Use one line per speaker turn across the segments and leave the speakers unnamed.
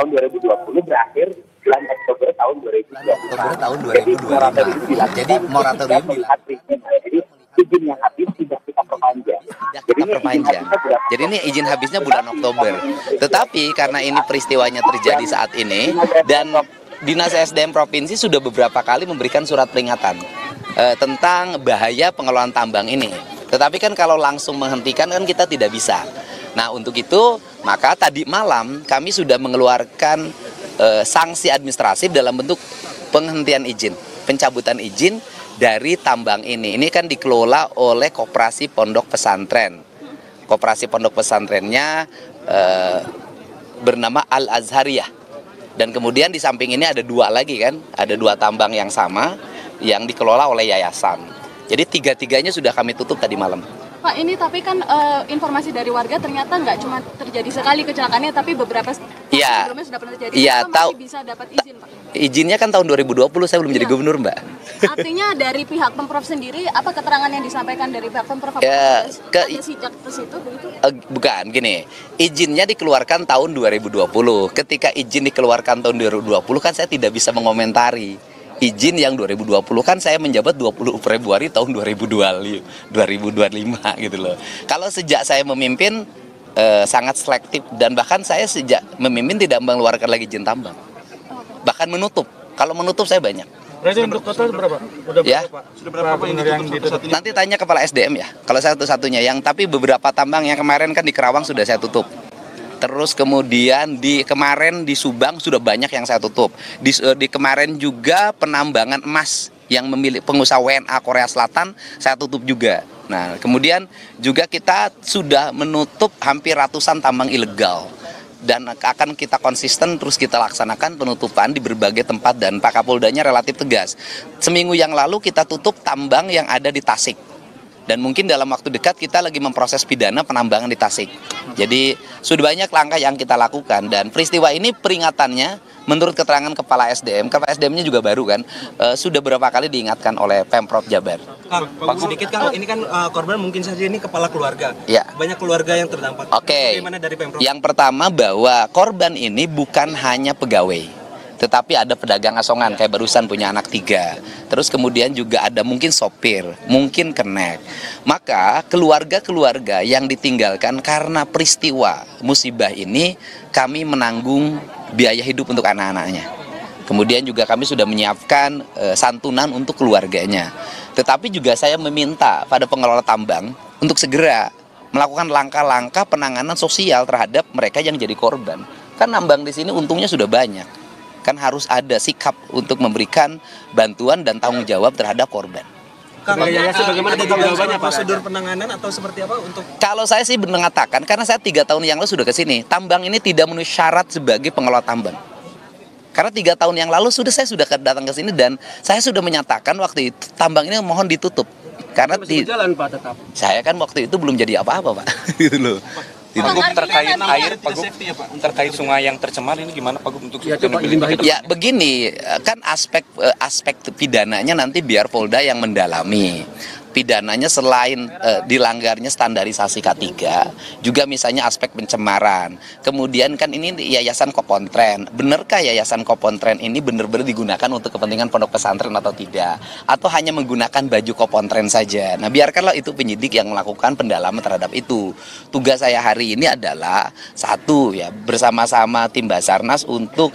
tahun 2020 berakhir bulan Oktober tahun 2025. Jadi moratorium dilakukan. Jadi izin yang habis tidak kita perpanjang.
Jadi ini izin habisnya bulan Oktober. Tetapi karena ini peristiwanya terjadi saat ini dan Dinas SDM Provinsi sudah beberapa kali memberikan surat peringatan tentang bahaya pengelolaan tambang ini. Tetapi kan kalau langsung menghentikan kan kita tidak bisa. Nah untuk itu maka tadi malam kami sudah mengeluarkan sanksi administratif dalam bentuk penghentian izin, pencabutan izin dari tambang ini. Ini kan dikelola oleh Koperasi Pondok Pesantren. Koperasi Pondok Pesantrennya bernama Al-Azhariyah. Dan kemudian di samping ini ada dua lagi kan, ada dua tambang yang sama yang dikelola oleh yayasan. Jadi tiga-tiganya sudah kami tutup tadi malam.
Pak, ini tapi kan informasi dari warga ternyata nggak cuma terjadi sekali kecelakaannya, tapi beberapa sebelumnya sudah pernah terjadi.
Iya,
masih bisa dapat izin, Pak?
Izinnya kan tahun 2020, saya belum jadi gubernur, Mbak.
Artinya dari pihak Pemprov sendiri, apa keterangan yang disampaikan dari pihak Pemprov? Ada sejak ke situ begitu?
Bukan, gini, izinnya dikeluarkan tahun 2020. Ketika izin dikeluarkan tahun 2020 kan saya tidak bisa mengomentari. Izin yang 2020 kan saya menjabat 20 Februari tahun 2025 gitu loh. Kalau sejak saya memimpin sangat selektif dan bahkan saya sejak memimpin tidak mengeluarkan lagi izin tambang. Bahkan menutup. Kalau menutup saya banyak.
Berarti untuk total berapa? Sudah
ya?
Berapa yang ditutup?
Nanti tanya kepala SDM ya. Kalau satu-satunya yang tapi beberapa tambang yang kemarin kan di Kerawang sudah saya tutup. Terus kemudian kemarin di Subang sudah banyak yang saya tutup. Di kemarin juga penambangan emas yang memiliki pengusaha WNA Korea Selatan saya tutup juga. Nah, kemudian juga kita sudah menutup hampir ratusan tambang ilegal. Dan akan kita konsisten terus kita laksanakan penutupan di berbagai tempat dan Pak Kapoldanya relatif tegas. Seminggu yang lalu kita tutup tambang yang ada di Tasik. Dan mungkin dalam waktu dekat kita lagi memproses pidana penambangan di Tasik. Jadi sudah banyak langkah yang kita lakukan dan peristiwa ini peringatannya menurut keterangan Kepala SDM-nya juga baru kan, sudah berapa kali diingatkan oleh Pemprov Jabar.
Pak, sedikit Kang, ini kan korban mungkin saja ini kepala keluarga.
Ya.
Banyak keluarga yang terdampak.
Oke.
Bagaimana dari Pemprov?
Yang pertama bahwa korban ini bukan hanya pegawai. Tetapi ada pedagang asongan kayak barusan punya anak 3. Terus kemudian juga ada mungkin sopir, mungkin kenek. Maka keluarga-keluarga yang ditinggalkan karena peristiwa musibah ini kami menanggung biaya hidup untuk anak-anaknya. Kemudian juga kami sudah menyiapkan santunan untuk keluarganya. Tetapi juga saya meminta pada pengelola tambang untuk segera melakukan langkah-langkah penanganan sosial terhadap mereka yang jadi korban. Kan tambang di sini untungnya sudah banyak. Kan harus ada sikap untuk memberikan bantuan dan tanggung jawab terhadap korban.
Kalau bagaimana ada jawabannya prosedur penanganan atau seperti apa untuk?
Kalau saya sih mengatakan karena saya 3 tahun yang lalu sudah ke sini, tambang ini tidak memenuhi syarat sebagai pengelola tambang. Karena 3 tahun yang lalu saya sudah datang ke sini dan saya sudah menyatakan waktu itu tambang ini mohon ditutup. Karena
jalan Pak tetap. Saya
kan waktu itu belum jadi apa-apa Pak, gitu loh.
Pak, terkait air, Pak, terkait sungai yang tercemar ini gimana Pak untuk
Ya begini, kan aspek pidananya nanti biar Polda yang mendalami. Pidananya selain dilanggarnya standarisasi K3, juga misalnya aspek pencemaran. Kemudian kan ini Yayasan Kopontren. Benarkah Yayasan Kopontren ini benar-benar digunakan untuk kepentingan pondok pesantren atau tidak? Atau hanya menggunakan baju Kopontren saja? Nah, biarkanlah itu penyidik yang melakukan pendalaman terhadap itu. Tugas saya hari ini adalah satu ya, bersama-sama tim Basarnas untuk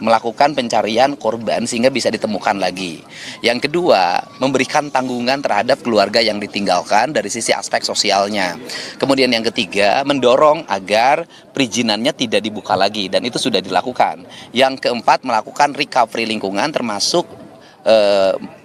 melakukan pencarian korban sehingga bisa ditemukan lagi. Yang kedua, memberikan tanggungan terhadap keluarga yang ditinggalkan dari sisi aspek sosialnya. Kemudian yang ketiga, mendorong agar perizinannya tidak dibuka lagi dan itu sudah dilakukan. Yang keempat, melakukan recovery lingkungan termasuk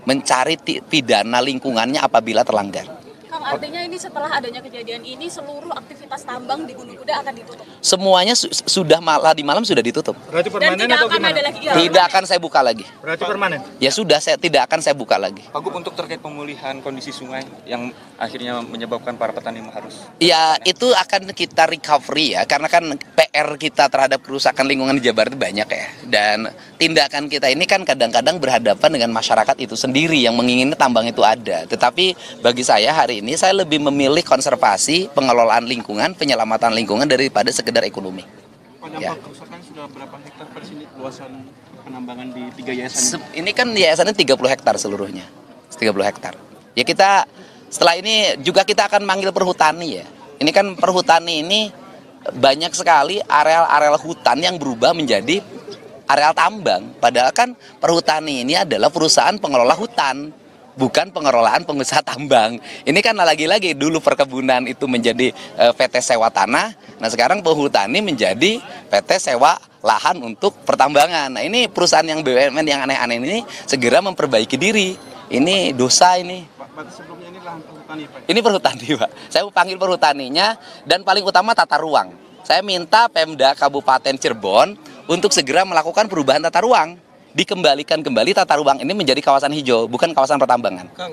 mencari pidana lingkungannya apabila terlanggar.
Kang, artinya ini setelah adanya kejadian ini seluruh aktivitas tambang di Gunung Kuda akan ditutup?
Semuanya sudah di malam sudah ditutup.
Berarti permanen atau gimana?
Tidak akan saya buka lagi.
Berarti permanen?
Ya sudah, tidak akan saya buka lagi.
Pak Gub, untuk terkait pemulihan kondisi sungai yang akhirnya menyebabkan para petani harus...
Ya itu akan kita recovery ya, karena kan PR kita terhadap kerusakan lingkungan di Jabar itu banyak ya. Dan tindakan kita ini kan kadang-kadang berhadapan dengan masyarakat itu sendiri yang menginginkan tambang itu ada. Tetapi bagi saya hari ini saya lebih memilih konservasi, pengelolaan lingkungan, penyelamatan lingkungan daripada sekedar ekonomi.
dampak kerusakan sudah berapa hektar per sini luasan penambangan di 3 yayasan?
Ini kan yayasannya 30 hektar seluruhnya. 30 hektar. Ya kita setelah ini juga kita akan manggil perhutani ya. Ini kan perhutani ini banyak sekali areal-areal hutan yang berubah menjadi areal tambang. Padahal kan perhutani ini adalah perusahaan pengelola hutan, bukan pengelolaan pengusaha tambang. Ini kan lagi-lagi dulu perkebunan itu menjadi PT sewa tanah, nah sekarang perhutani menjadi PT sewa lahan untuk pertambangan. Nah ini perusahaan yang BUMN yang aneh-aneh ini segera memperbaiki diri. Ini dosa ini.
Pak, sebelumnya ini lahan perhutani Pak? Ini
perhutani Pak. Saya panggil perhutaninya dan paling utama tata ruang. Saya minta Pemda Kabupaten Cirebon untuk segera melakukan perubahan tata ruang. Dikembalikan kembali tata ruang ini menjadi kawasan hijau, bukan kawasan pertambangan.
Kang,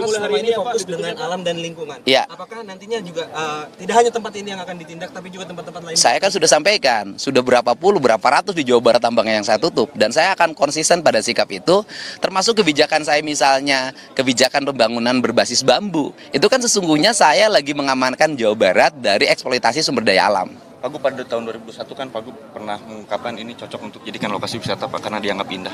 selama ini fokus dengan alam dan lingkungan.
Iya.
Apakah nantinya juga tidak hanya tempat ini yang akan ditindak, tapi juga tempat-tempat lain?
Saya kan sudah sampaikan, sudah berapa ratus di Jawa Barat tambangnya yang saya tutup. Dan saya akan konsisten pada sikap itu, termasuk kebijakan saya misalnya, kebijakan pembangunan berbasis bambu. Itu kan sesungguhnya saya lagi mengamankan Jawa Barat dari eksploitasi sumber daya alam.
Pak Gu pada tahun 2021 kan Pak Gu pernah mengungkapkan ini cocok untuk jadikan lokasi wisata Pak karena dianggap indah.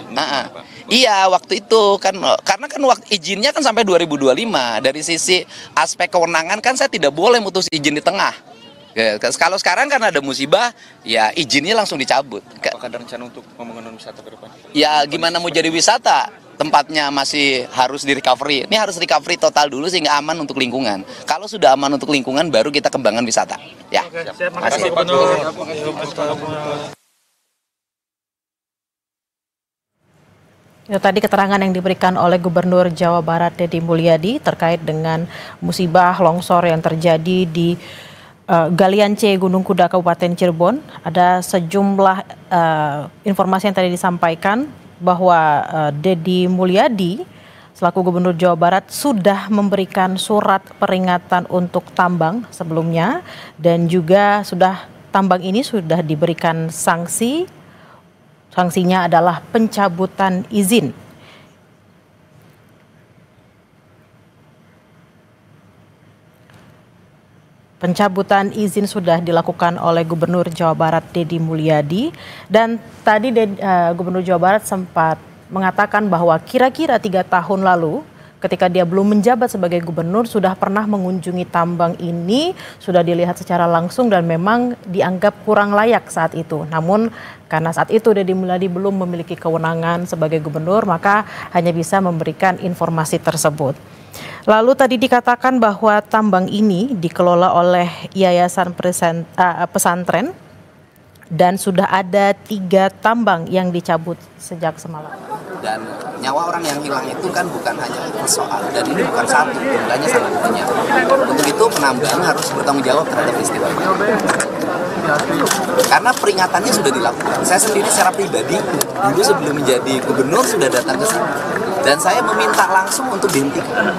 Iya waktu itu kan karena kan waktu izinnya kan sampai 2025. Dari sisi aspek kewenangan kan saya tidak boleh mutus izin di tengah. Ya, kalau sekarang kan ada musibah, ya izinnya langsung dicabut.
Apakah ada rencana untuk pembangunan wisata ke depan?
Ya gimana mau jadi wisata? Tempatnya masih harus di recovery. Ini harus recovery total dulu sehingga aman untuk lingkungan. Kalau sudah aman untuk lingkungan baru kita kembangkan wisata. Ya.
Oke, siap. Makasih Pak Gubernur.
Itu tadi keterangan yang diberikan oleh Gubernur Jawa Barat Deddy Mulyadi terkait dengan musibah longsor yang terjadi di Galian C, Gunung Kuda, Kabupaten Cirebon. Ada sejumlah informasi yang tadi disampaikan bahwa Deddy Mulyadi selaku Gubernur Jawa Barat sudah memberikan surat peringatan untuk tambang sebelumnya dan juga tambang ini sudah diberikan sanksi. Sanksinya adalah pencabutan izin. Pencabutan izin sudah dilakukan oleh Gubernur Jawa Barat Deddy Mulyadi dan tadi Gubernur Jawa Barat sempat mengatakan bahwa kira-kira 3 tahun lalu ketika dia belum menjabat sebagai gubernur sudah pernah mengunjungi tambang ini, sudah dilihat secara langsung dan memang dianggap kurang layak saat itu. Namun karena saat itu Deddy Mulyadi belum memiliki kewenangan sebagai gubernur maka hanya bisa memberikan informasi tersebut. Lalu tadi dikatakan bahwa tambang ini dikelola oleh Yayasan Pesantren dan sudah ada 3 tambang yang dicabut sejak semalam.
Dan nyawa orang yang hilang itu kan bukan hanya persoalan dan ini bukan satu, jumlahnya sangat banyak. Untuk itu penambang harus bertanggung jawab terhadap peristiwa ini. Karena peringatannya sudah dilakukan. Saya sendiri secara pribadi dulu sebelum menjadi gubernur sudah datang ke sini. Dan saya meminta langsung untuk dihentikan.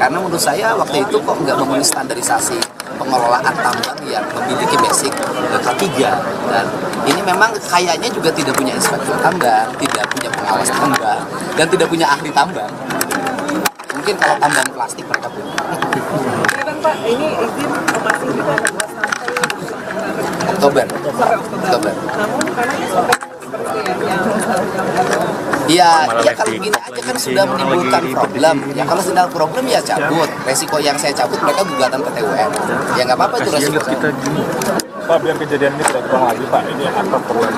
Karena menurut saya waktu itu kok nggak memenuhi standarisasi pengelolaan tambang yang memiliki basic K3. Dan ini memang kayaknya juga tidak punya inspektur tambang, tidak punya pengawas tambang, dan tidak punya ahli tambang. Mungkin kalau tambang plastik mereka punya.
Pak, ini izin operasi juga sampai
Oktober.
Namun karena sampai
Ya kalau gini aja kan sudah menimbulkan problem. Ya kalau sudah problem ya cabut. Resiko yang saya cabut mereka gugatan PT UN. Ya nggak apa-apa itu resiko.
Pak, biar kejadian ini tidak terulang lagi Pak, ini apa perlu?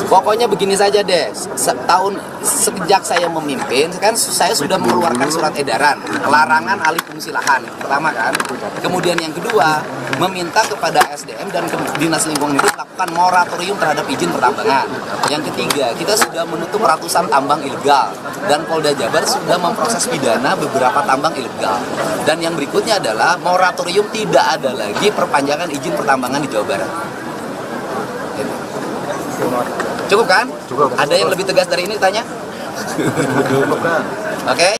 Pokoknya begini saja deh, sejak saya memimpin, kan saya sudah mengeluarkan surat edaran, larangan alih fungsi lahan, pertama kan. Kemudian yang kedua, meminta kepada SDM dan Dinas Lingkungan Hidup melakukan moratorium terhadap izin pertambangan. Yang ketiga, kita sudah menutup ratusan tambang ilegal, dan Polda Jabar sudah memproses pidana beberapa tambang ilegal. Dan yang berikutnya adalah moratorium tidak ada lagi perpanjangan izin pertambangan di Jawa Barat. Cukup kan? Cukup. Ada yang lebih tegas dari ini tanya? Oke.